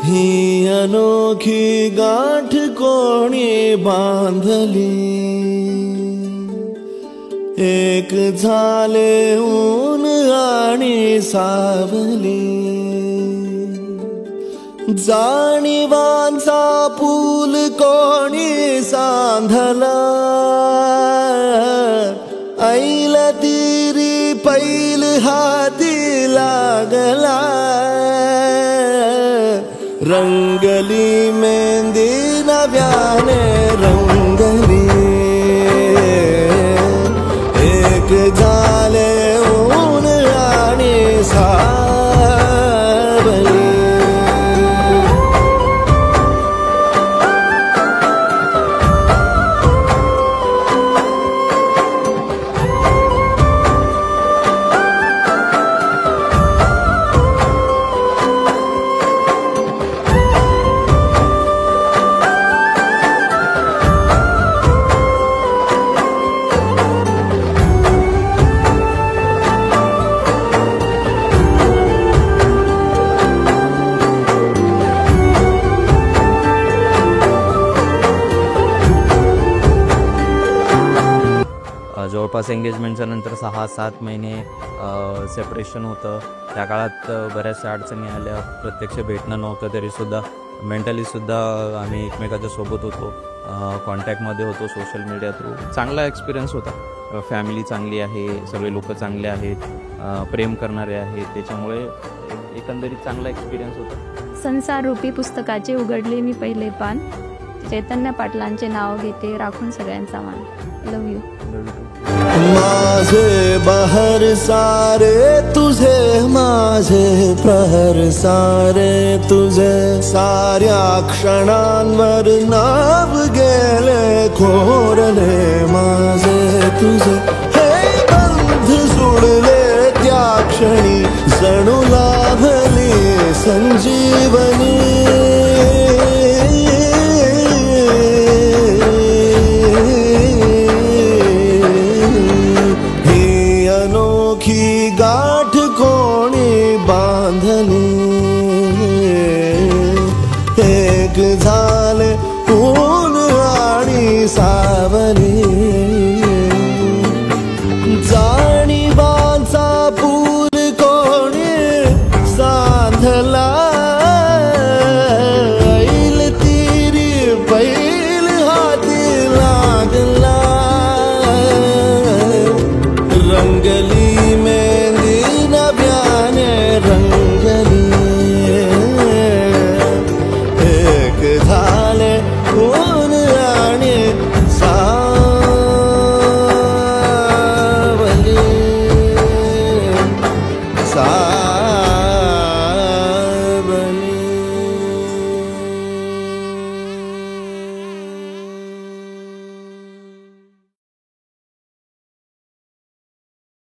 ही अनोखी गाठ कोणी बांधली, एक झाले ऊन आणि सावली, जाणीवांचा पूल कोणी सांधला, ऐल तिरी पैल हाती लागला, रंगली मेहंदी नव्याने रंगली, एक झाले ऊन आणि सावली. जवळपास एंगेजमेंटच्या नंतर 6-7 महिने सेपरेशन होतं. त्या काळात बऱ्याचशा अडचणी आल्या, प्रत्यक्ष भेटणं नव्हतं तरीसुद्धा मेंटलीसुद्धा आम्ही एकमेकाच्या सोबत होतो, कॉन्टॅक्टमध्ये होतो सोशल मीडिया थ्रू. चांगला एक्सपिरियन्स होता. फॅमिली चांगली आहे, सगळे लोक चांगले आहेत, प्रेम करणारे आहेत, त्याच्यामुळे एकंदरीत चांगला एक्सपिरियन्स होता. संसार रूपी पुस्तकाचे उघडले मी पहिले पान, चैतन्य पाटलांचे नाव घेते, राखून सगळ्यांचा मान. लव यू. माझे बहर सारे तुझे, माझे प्रहर सारे तुझे, साऱ्या क्षणांवर नाव गेले कोरले माझे तुझे, हे बंध सोडले त्या क्षणी, जणू लाभली संजीवनी. अनोखी गाठ कोणी बांधली, एक झाले ऊन आणि सावली.